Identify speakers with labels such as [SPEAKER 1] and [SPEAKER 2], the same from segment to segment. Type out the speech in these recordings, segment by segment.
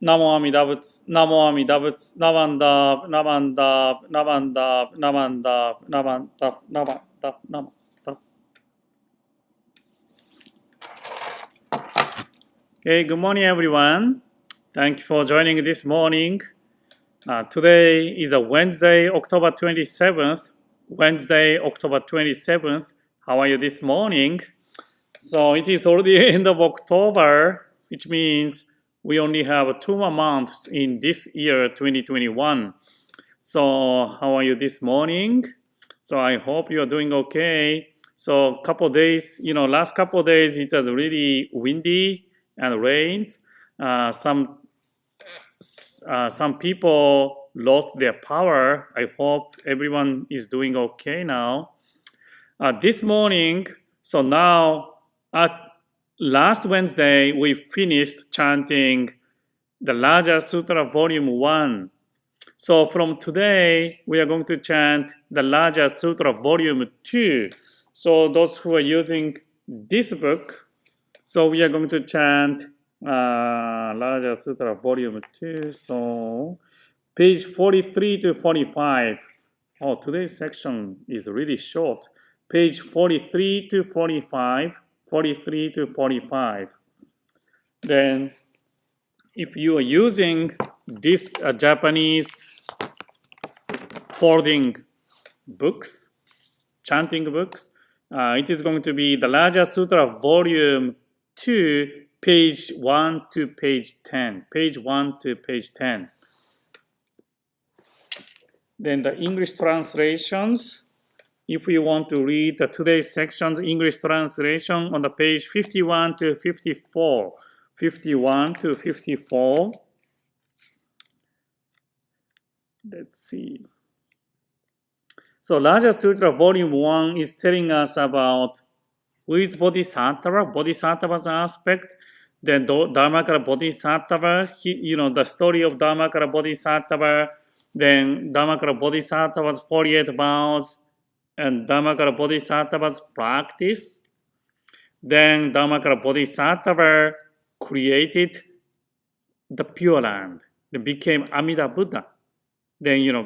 [SPEAKER 1] Namo Amida Butsu, Namo Amida Butsu, Namandap, Namandap, Namandap, Namandap, Namandap, Namandap, Namandap. Okay, good morning, everyone. Thank you for joining this morning. Today is a Wednesday, October 27th. Wednesday, October 27th. How are you this morning? So it is already end of October, which means we only have 2 more months in this year, 2021. So how are you this morning? So I hope you are doing okay. So last couple of days it was really windy and rains. Some people lost their power. I hope everyone is doing okay now. This morning, so now last Wednesday, we finished chanting the Raja Sutra Volume 1. So from today, we are going to chant the Raja Sutra Volume 2. So those who are using this book, so we are going to chant Raja Sutra Volume 2. So page 43 to 45. Oh, today's section is really short. Page 43 to 45. 43 to 45. Then, if you are using this Japanese folding books, chanting books, it is going to be the Raja Sutra Volume 2, page 1 to page 10. Page 1 to page 10. Then the English translations. If we want to read today's section's English translation on the page 51 to 54. 51 to 54. Let's see. So Raja Sutra Volume 1 is telling us about who is Bodhisattva, Bodhisattva's aspect. Then Dharmakara Bodhisattva, the story of Dharmakara Bodhisattva. Then Dharmakara Bodhisattva's 48 vows. And Dharmakara Bodhisattva's practice. Then Dharmakara Bodhisattva created the Pure Land. It became Amida Buddha. Then,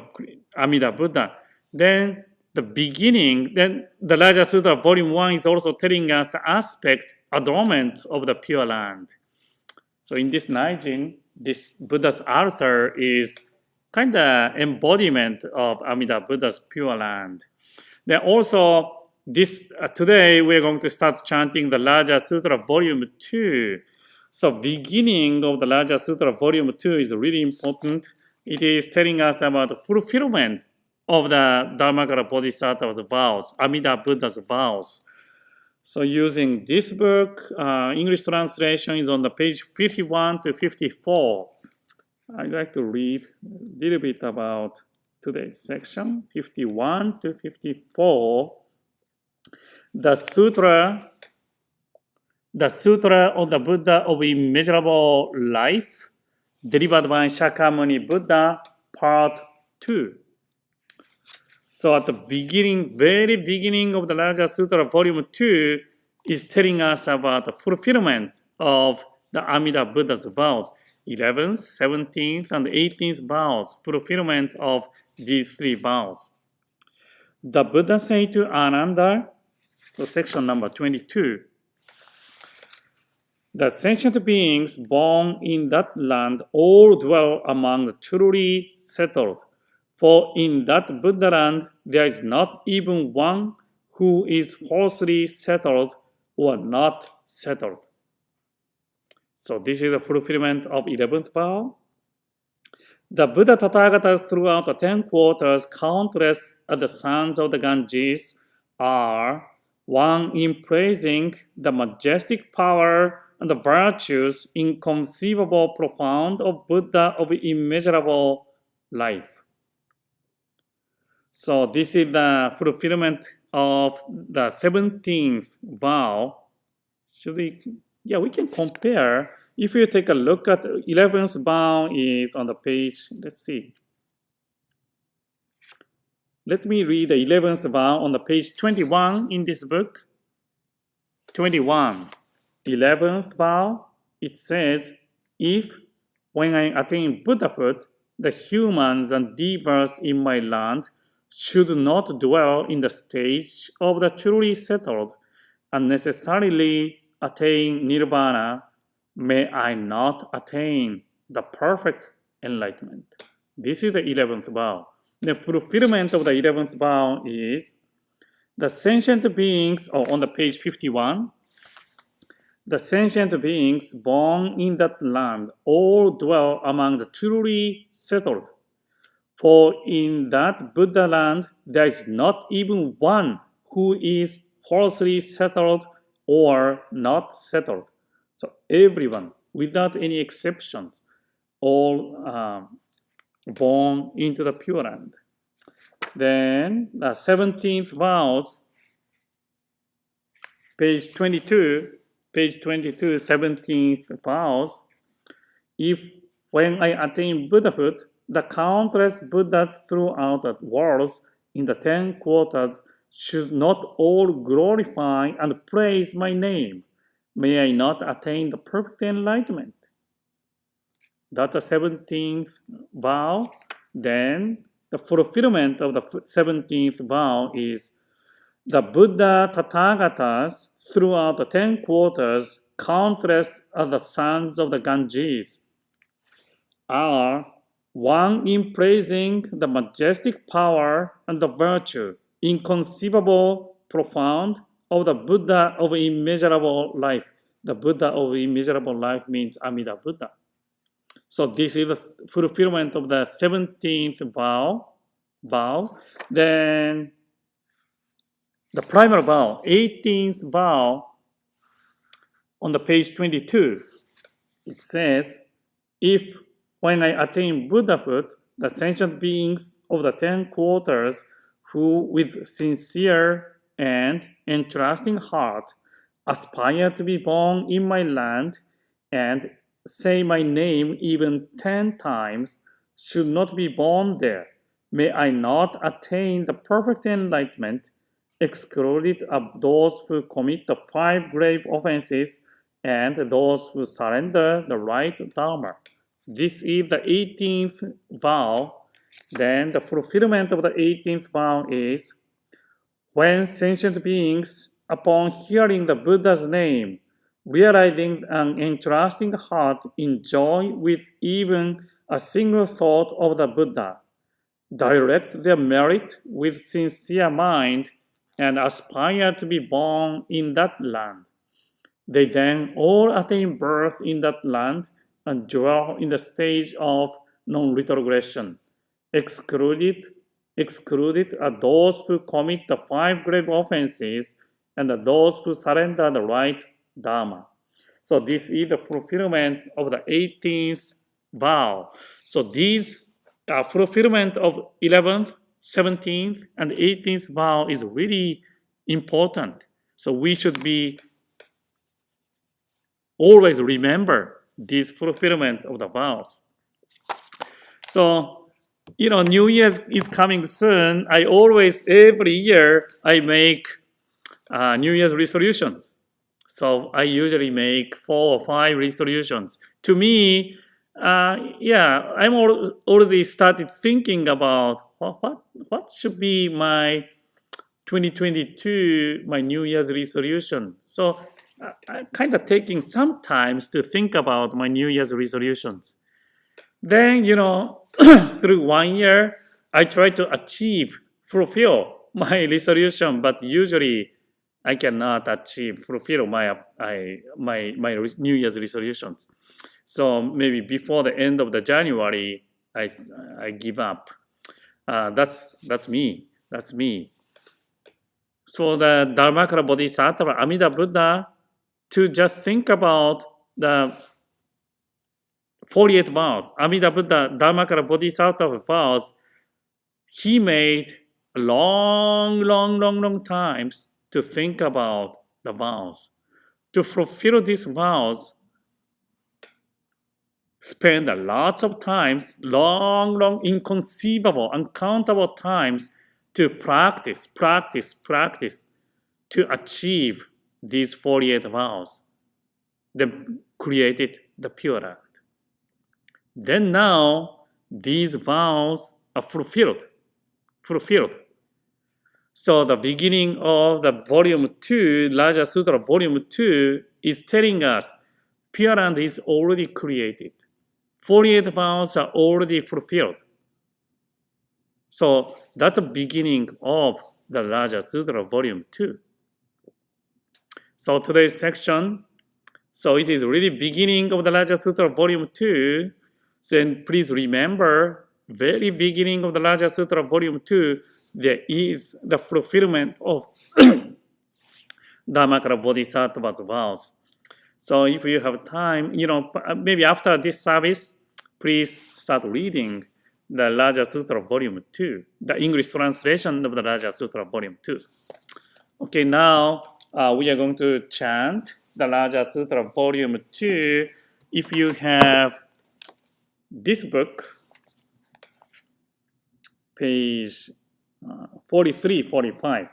[SPEAKER 1] Amida Buddha. Then the beginning, then the Raja Sutra Volume 1 is also telling us the aspect, adornments of the Pure Land. So in this Naijin, this Buddha's altar is kind of embodiment of Amida Buddha's Pure Land. Then also, today we're going to start chanting the Raja Sutra Volume 2. So beginning of the Raja Sutra Volume 2 is really important. It is telling us about the fulfillment of the Dharmakara Bodhisattva's vows, Amida Buddha's vows. So using this book, English translation is on the page 51 to 54. I'd like to read a little bit about today's section, 51 to 54. The Sutra of the Buddha of Immeasurable Life, delivered by Shakyamuni Buddha, Part 2. So at the beginning, very beginning of the Raja Sutra Volume 2 is telling us about the fulfillment of the Amida Buddha's vows. 11th, 17th, and 18th vows, fulfillment of these 3 vows. The Buddha said to Ananda, so section number 22, the sentient beings born in that land all dwell among the truly settled. For in that Buddha land there is not even one who is falsely settled or not settled. So this is the fulfillment of 11th vow. The Buddha Tathagata throughout the 10 quarters, countless as the sons of the Ganges, are one in praising the majestic power and the virtues inconceivable profound of Buddha of immeasurable life. So this is the fulfillment of the 17th vow. We can compare. If you take a look at 11th vow is on the page, let's see. Let me read the 11th vow on the page 21 in this book. 21. 11th vow, it says, if when I attain Buddhahood, the humans and devas in my land should not dwell in the stage of the truly settled and necessarily attain nirvana. May I not attain the perfect enlightenment. This is the 11th vow. The fulfillment of the 11th vow is the sentient beings, on the page 51, the sentient beings born in that land all dwell among the truly settled. For in that Buddha land, there is not even one who is falsely settled or not settled. So everyone, without any exceptions, all born into the Pure Land. Then the 17th vows, page 22, 17th vows. If when I attain Buddhahood, the countless Buddhas throughout the world in the 10 quarters should not all glorify and praise my name. May I not attain the perfect enlightenment. That's the 17th vow. Then the fulfillment of the 17th vow is the Buddha Tathagatas throughout the 10 quarters, countless as the sons of the Ganges, are one in praising the majestic power and the virtue, inconceivable, profound, of the Buddha of immeasurable life. The Buddha of immeasurable life means Amida Buddha. So this is the fulfillment of the 17th vow. Then the primal vow, 18th vow, on the page 22, it says, if when I attain Buddhahood, the sentient beings of the 10 quarters who with sincere and entrusting heart aspire to be born in my land and say my name even 10 times should not be born there. May I not attain the perfect enlightenment, excluded of those who commit the 5 grave offenses and those who surrender the right Dharma. This is the 18th vow. Then the fulfillment of the 18th vow is when sentient beings, upon hearing the Buddha's name, realizing an entrusting heart, enjoy with even a single thought of the Buddha, direct their merit with sincere mind, and aspire to be born in that land. They then all attain birth in that land and dwell in the stage of non-retrogression. Excluded are those who commit the 5 grave offenses and those who surrender the right Dharma. So this is the fulfillment of the 18th vow. So these fulfillment of 11th, 17th, and 18th vow is really important. So we should be always remember this fulfillment of the vows. So, New Year's is coming soon. I always, every year, I make New Year's resolutions. So I usually make 4 or 5 resolutions. To me, I'm already started thinking about what should be my 2022, my New Year's resolution. So I'm kind of taking some time to think about my New Year's resolutions. Then, through 1 year, I try to fulfill my resolution, but usually I cannot fulfill my New Year's resolutions. So maybe before the end of the January, I give up. That's me. So the Dharmakara Bodhisattva, Amida Buddha, to just think about the 48 vows, Amida Buddha, Dharmakara Bodhisattva vows, he made long times to think about the vows. To fulfill these vows, spend lots of times, long, inconceivable, uncountable times to practice to achieve these 48 vows. Then created the Pure Land. then now these vows are fulfilled. So the beginning of the volume 2, Raja Sutra volume 2 is telling us Pure Land is already created. 48 vows are already fulfilled. So that's the beginning of the Raja Sutra volume 2. So today's section, so it is really beginning of the Raja Sutra volume 2. Then please remember, very beginning of the Raja Sutra volume 2, there is the fulfillment of Dhammakara Bodhisattva's vows. So if you have time, maybe after this service, please start reading the Raja Sutra volume 2, the English translation of the Raja Sutra volume 2. Okay, now we are going to chant the Raja Sutra volume 2. If you have this book, page 43, 45.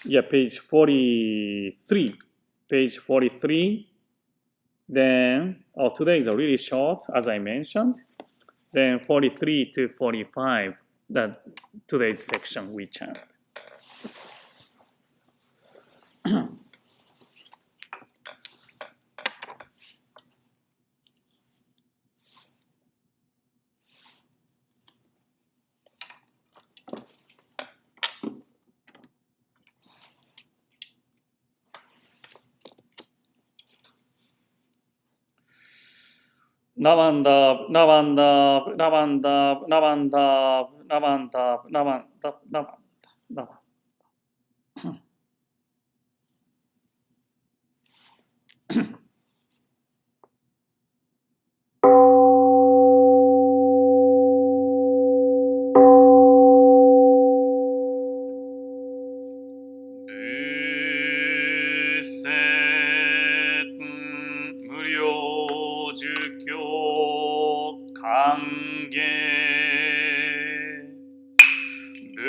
[SPEAKER 1] Yeah, page 43. Page 43. Then, today is really short, as I mentioned. Then 43 to 45, that today's section we chant. Navanda.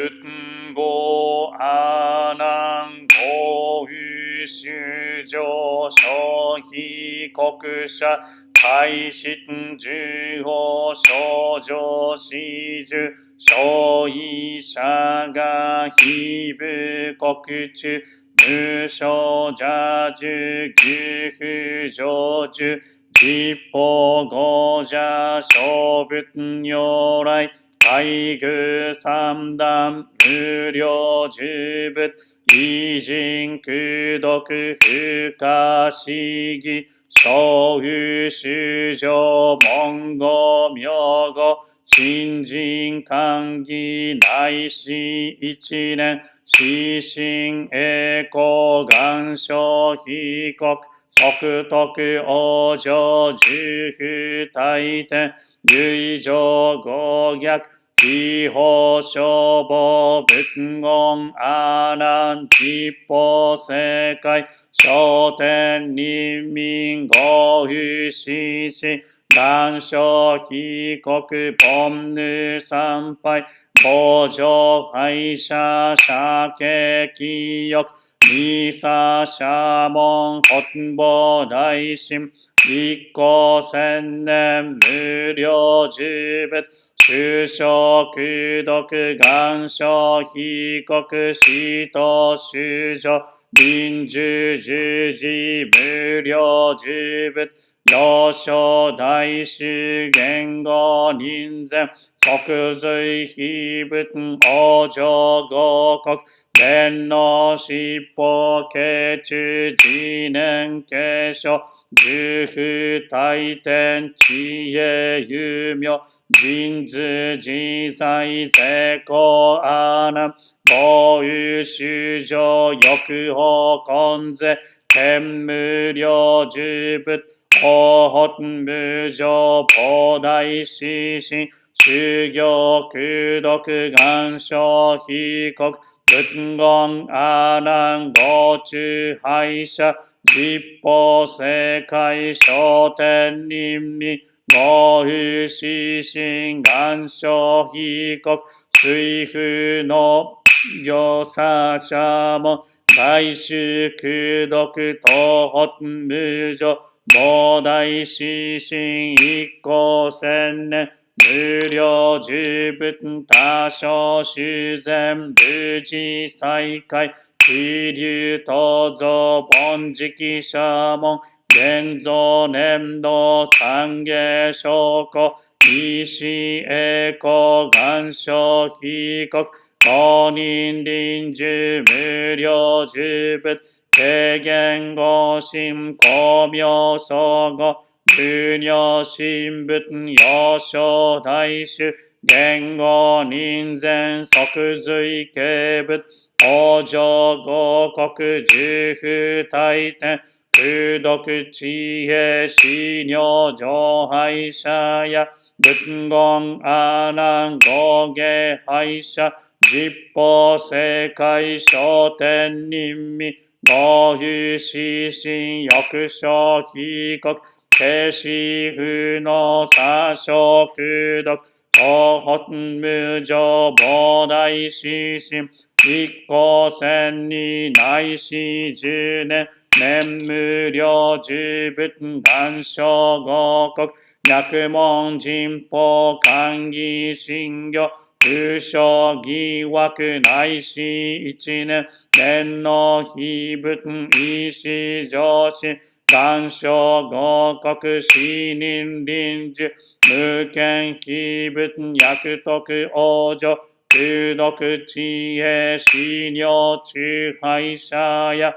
[SPEAKER 1] Buttengo Anan Gohu Shujo Shohi Kokusha Kaishin Juho Shoujo Shiju Shoisha ga Hibu Kokuchu Musho Jaju Gyuhu Joju Jippo Goja Shobut Nyorai Kaigu Samdam Muryo Jubut Ijin Kudoku Fukashigi Shouhu Shujo Mongo Myogo Shinjin Kangi Naishi Ichinen Shishin Eko Gansho Hikoku Sokutoku Ojo Juhu Taiten Yuijo Gogyak Kiho Shobo Butngon Anan Jippo Sekai Shoten Nimin Gohu Shishi Gansho Hikoku Pomnu Sampai Bojo Haisha Shake Kiyok Nisa Shamon Hotbo Daishim Ikko Sennem Muryo Jubut Shusho Kudoku Gansho Hikoku Shito Shujo Binju Juji Muryo Jubut Yosho Daishu Gengo Ninzen Sokuzui Hibuten Ojo Gokok Denno Shippo Kechu Jinen Kesho Juhu Taiten Chie Yumyo Jinzu Jisai Seko Anam Goyu Shujo Yokuho Konze Tenmuryo Jubut Ohotun Mujo Bodai Shishin Shugyo Kudoku Gansho Hikoku Butngon Anan Gochu Haisha Jippo Sekai Shoten Nimmi Gohu Shishin Gansho Hikoku Suifu no Yosa Shamon 大衆空読東北無常菩提死心一向千年無量十仏多少修善無事再開気流東蔵凡時期社門現像年度三下証拠意思栄光願書被告公認臨終無量十仏軽減合心光明相互無量神仏幼少大衆言語人前即随形仏往生合国十不大天空読知恵死尿上廃者や仏言阿難合下廃者実法世界小天人味合有死心欲生被告軽視不能殺生空読東北無常菩提死心一向千里内四十年年無量十仏願書合国脈門人法寛義信行不詳疑惑内四一年年の非仏意思上心願書合国死人臨終無権非仏薬徳往生空読知恵死尿中廃者や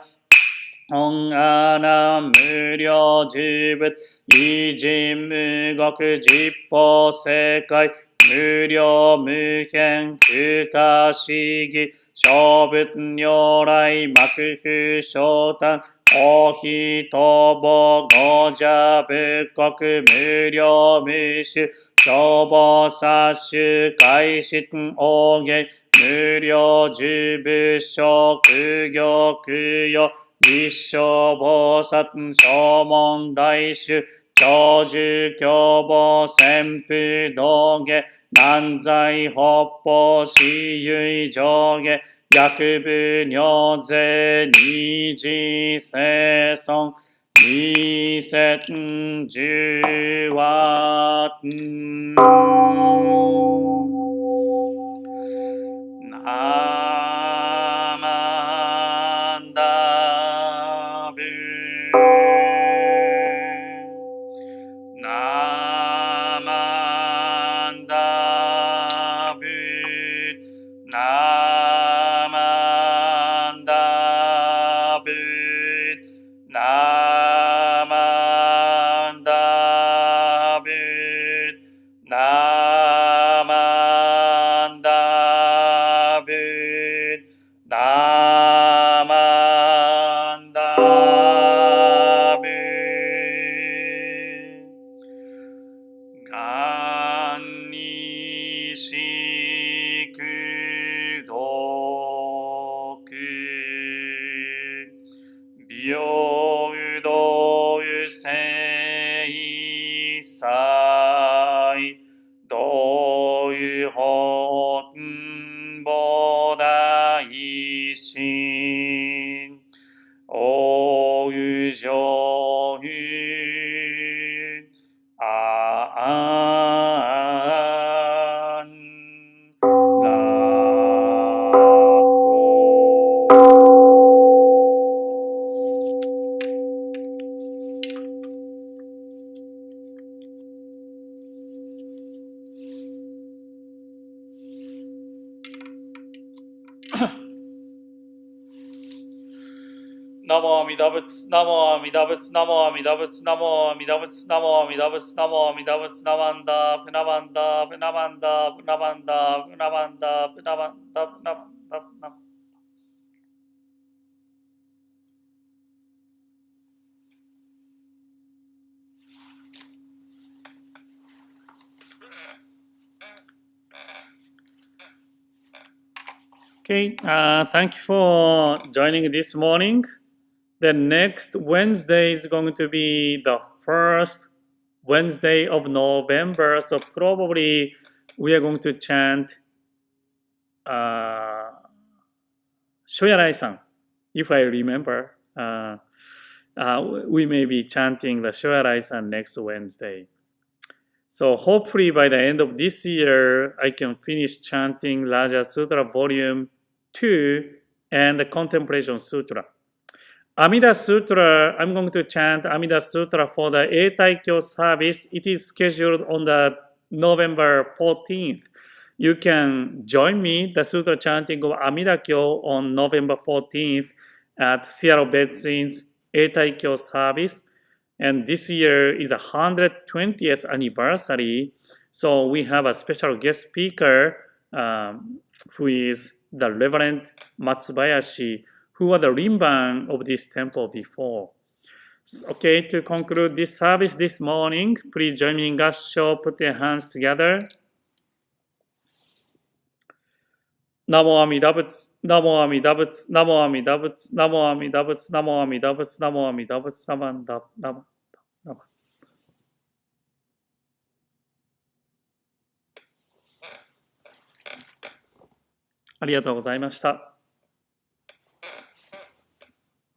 [SPEAKER 1] 本阿難無量十仏異人無国実法世界無量無辺不可思議小仏如来幕府昇誕おひとぼごじゃ仏国無量無種消防殺種開始応芸無量十仏諸苦行苦行実証菩薩正門大衆長寿凶暴旋風道下南在北方死唯上下薬部尿税二次生存二千十ワナマンダブナマンダブナマンダブナマンダブナマンダブナマンダブがんにしくどく平等聖祭道有本菩提心お有上有あんらナモアミダ仏ナモアミダ仏ナモアミダ仏ナモアミダ仏ナモアミダ仏ナモアミダ仏ナマンダプナマンダプナマンダプナマンダプナマンダプナマンダプナマンダプナマンダ Okay, thank you for joining this morning. The next Wednesday is going to be the first Wednesday of November, so probably we are going to chant Shoyarai-san if I remember. We may be chanting the Shoyaraisan next Wednesday. So hopefully by the end of this year, I can finish chanting Raja Sutra Volume 2 and the Contemplation Sutra. Amida Sutra, I'm going to chant Amida Sutra for the Eitaikyo service. It is scheduled on the November 14th. You can join me, the Sutra chanting of Amida Kyo on November 14th at Seattle Betsuin's Eitaikyo service. And this year is a 120th anniversary. So we have a special guest speaker who is the Reverend Matsubayashi, who was the Rinban of this temple before. Okay, to conclude this service this morning, please join me in Gassho, put your hands together. Namo Amida Butsu, Namo Amida Butsu, Namo Amida Butsu, Namo Amida Butsu, Namo Amida Butsu, Namo Amida Butsu, Namo Amida Butsu. ありがとうございました。